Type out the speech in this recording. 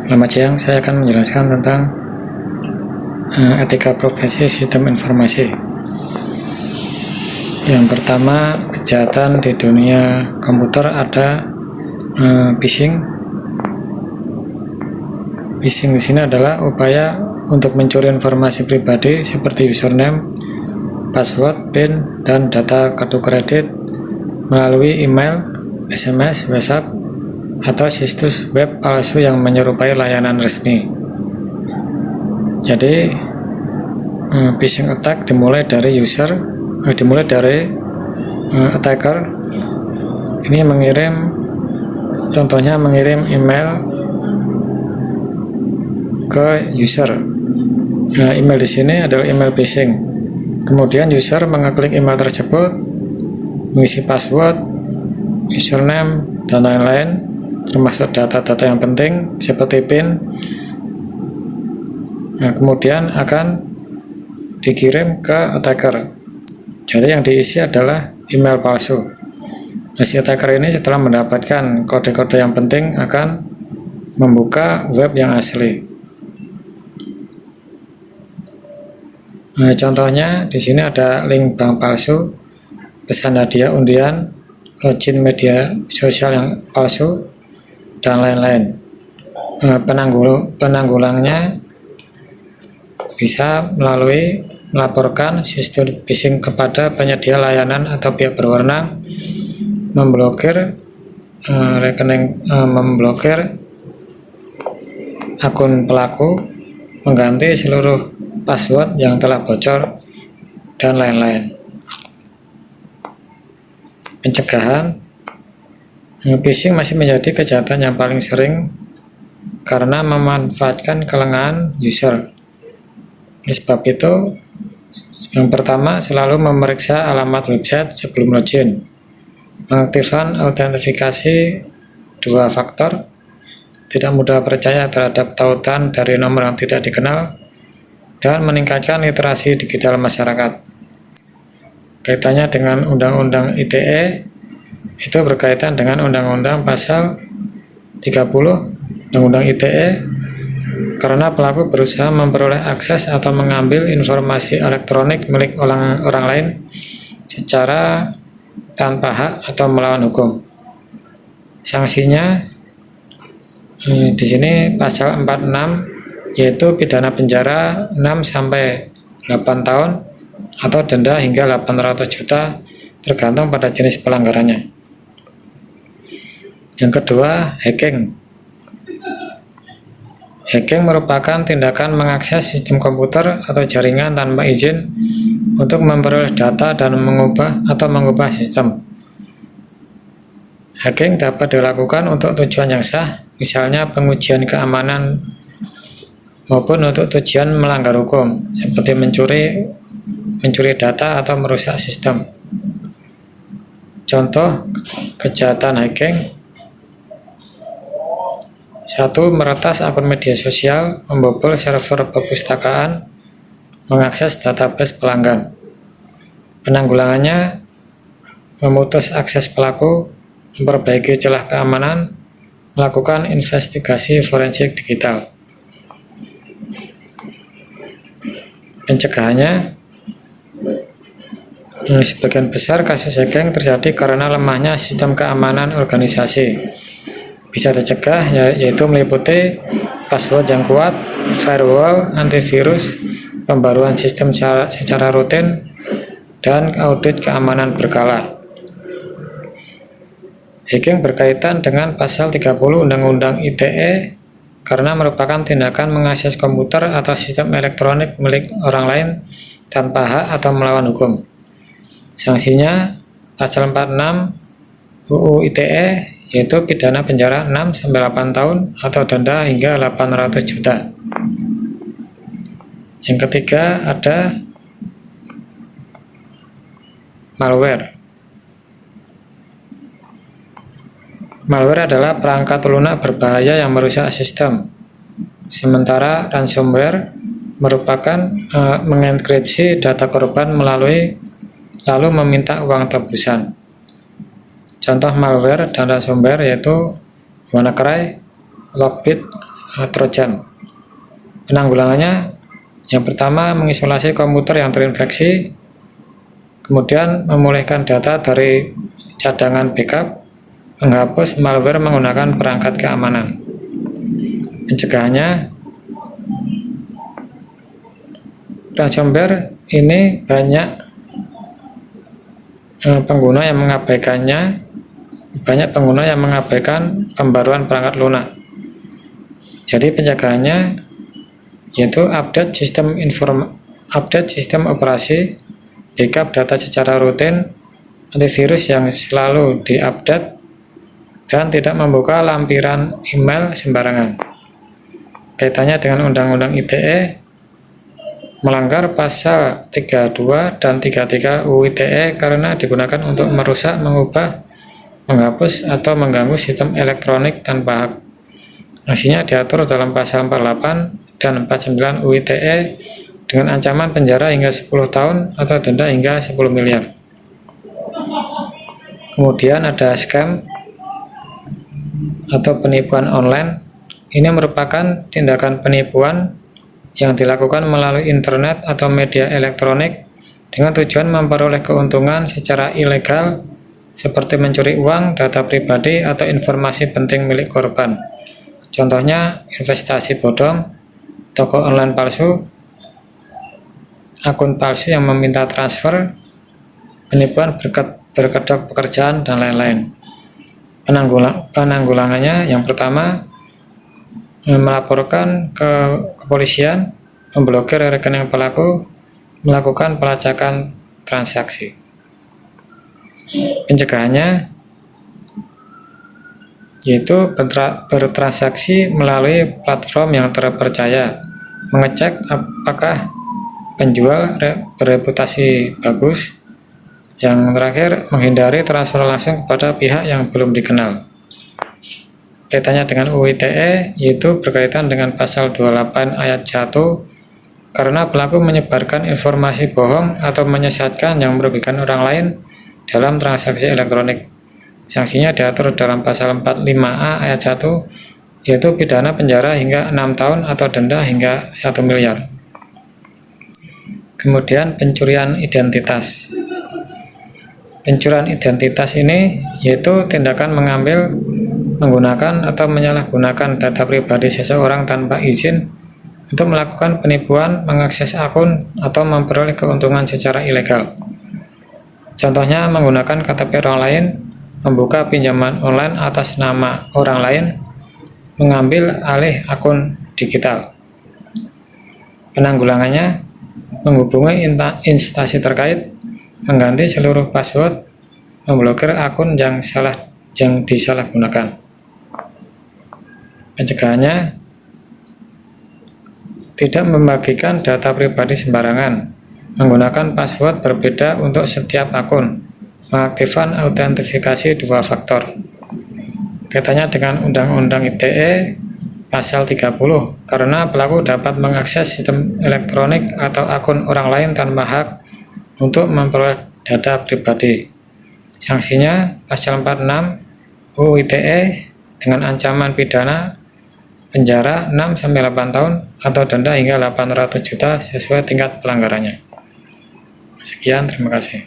Selamat siang, saya akan menjelaskan tentang etika profesi sistem informasi. Yang pertama, kejahatan di dunia komputer ada phishing. Phishing di sini adalah upaya untuk mencuri informasi pribadi seperti username, password, PIN, dan data kartu kredit melalui email, SMS, WhatsApp, atau situs web palsu yang menyerupai layanan resmi. Jadi phishing attack dimulai dari attacker ini contohnya mengirim email ke user. Nah, email di sini adalah email phishing. Kemudian user mengeklik email tersebut, mengisi password, username, dan lain-lain, termasuk data-data yang penting seperti PIN. Nah, kemudian akan dikirim ke attacker. Jadi yang diisi adalah email palsu. Nah, si attacker ini setelah mendapatkan kode-kode yang penting akan membuka web yang asli. Nah, contohnya di sini ada link bank palsu, pesan hadiah undian, login media sosial yang palsu, dan lain-lain. Penanggulangannya bisa melalui melaporkan sistem phishing kepada penyedia layanan atau pihak berwenang, memblokir memblokir akun pelaku, mengganti seluruh password yang telah bocor, dan lain-lain. Pencegahan. Phishing masih menjadi kejahatan yang paling sering karena memanfaatkan kelengahan user. Oleh sebab itu, yang pertama selalu memeriksa alamat website sebelum login, mengaktifkan autentifikasi 2 faktor, tidak mudah percaya terhadap tautan dari nomor yang tidak dikenal, dan meningkatkan literasi digital masyarakat. Kaitannya dengan Undang-Undang ITE, itu berkaitan dengan Undang-Undang Pasal 30 Undang-Undang ITE, karena pelaku berusaha memperoleh akses atau mengambil informasi elektronik milik orang lain secara tanpa hak atau melawan hukum. Sanksinya di sini pasal 46, yaitu pidana penjara 6-8 tahun atau denda hingga 800 juta tergantung pada jenis pelanggarannya. Yang kedua, hacking. Hacking merupakan tindakan mengakses sistem komputer atau jaringan tanpa izin untuk memperoleh data dan mengubah sistem. Hacking dapat dilakukan untuk tujuan yang sah, misalnya pengujian keamanan, maupun untuk tujuan melanggar hukum, seperti mencuri data atau merusak sistem. Contoh kejahatan hacking: 1. Meretas akun media sosial, membobol server perpustakaan, mengakses database pelanggan. Penanggulangannya: memutus akses pelaku, memperbaiki celah keamanan, melakukan investigasi forensik digital. Pencegahannya: sebagian besar kasus hacking terjadi karena lemahnya sistem keamanan organisasi. Bisa dicegah, yaitu meliputi password yang kuat, firewall, antivirus, pembaruan sistem secara rutin, dan audit keamanan berkala. Hacking berkaitan dengan pasal 30 Undang-Undang ITE karena merupakan tindakan mengakses komputer atau sistem elektronik milik orang lain tanpa hak atau melawan hukum. Sanksinya pasal 46 UU ITE, yaitu pidana penjara 6-8 tahun atau denda hingga 800 juta. Yang ketiga ada malware. Malware adalah perangkat lunak berbahaya yang merusak sistem. Sementara ransomware merupakan mengenkripsi data korban lalu meminta uang tebusan. Contoh malware dan ransomware yaitu WannaCry, Lockbit, Trojan. Penanggulangannya yang pertama mengisolasi komputer yang terinfeksi, kemudian memulihkan data dari cadangan backup, menghapus malware menggunakan perangkat keamanan. Pencegahannya, ransomware ini banyak pengguna yang mengabaikan pembaruan perangkat lunak. Jadi pencegahannya yaitu update sistem operasi, backup data secara rutin, antivirus yang selalu diupdate, dan tidak membuka lampiran email sembarangan. Kaitannya dengan Undang-Undang ITE, melanggar pasal 32 dan 33 UU ITE karena digunakan untuk merusak, mengubah, menghapus, atau mengganggu sistem elektronik tanpa hak. Sanksinya diatur dalam pasal 48 dan 49 UU ITE dengan ancaman penjara hingga 10 tahun atau denda hingga 10 miliar. Kemudian ada scam atau penipuan online. Ini merupakan tindakan penipuan yang dilakukan melalui internet atau media elektronik dengan tujuan memperoleh keuntungan secara ilegal seperti mencuri uang, data pribadi, atau informasi penting milik korban. Contohnya investasi bodong, toko online palsu, akun palsu yang meminta transfer, penipuan berkedok pekerjaan, dan lain-lain. Penanggulangannya yang pertama, melaporkan ke kepolisian, memblokir rekening pelaku, melakukan pelacakan transaksi. Pencegahannya yaitu bertransaksi melalui platform yang terpercaya, mengecek apakah penjual bereputasi bagus. Yang terakhir, menghindari transfer langsung kepada pihak yang belum dikenal. Kaitannya dengan UU ITE yaitu berkaitan dengan pasal 28 ayat 1 karena pelaku menyebarkan informasi bohong atau menyesatkan yang merugikan orang lain dalam transaksi elektronik. Sanksinya diatur dalam pasal 45A ayat 1 yaitu pidana penjara hingga 6 tahun atau denda hingga 1 miliar. Kemudian pencurian identitas. Pencurian identitas ini yaitu tindakan mengambil, menggunakan, atau menyalahgunakan data pribadi seseorang tanpa izin untuk melakukan penipuan, mengakses akun, atau memperoleh keuntungan secara ilegal. Contohnya menggunakan KTP orang lain, membuka pinjaman online atas nama orang lain, mengambil alih akun digital. Penanggulangannya, menghubungi instansi terkait, mengganti seluruh password, memblokir akun yang disalahgunakan. Pencegahannya, tidak membagikan data pribadi sembarangan, menggunakan password berbeda untuk setiap akun, mengaktifkan autentifikasi 2 faktor. Kaitannya dengan Undang-Undang ITE pasal 30, karena pelaku dapat mengakses sistem elektronik atau akun orang lain tanpa hak untuk memperoleh data pribadi. Sanksinya pasal 46 UU ITE dengan ancaman pidana penjara 6-8 tahun atau denda hingga 800 juta sesuai tingkat pelanggarannya. Sekian, terima kasih.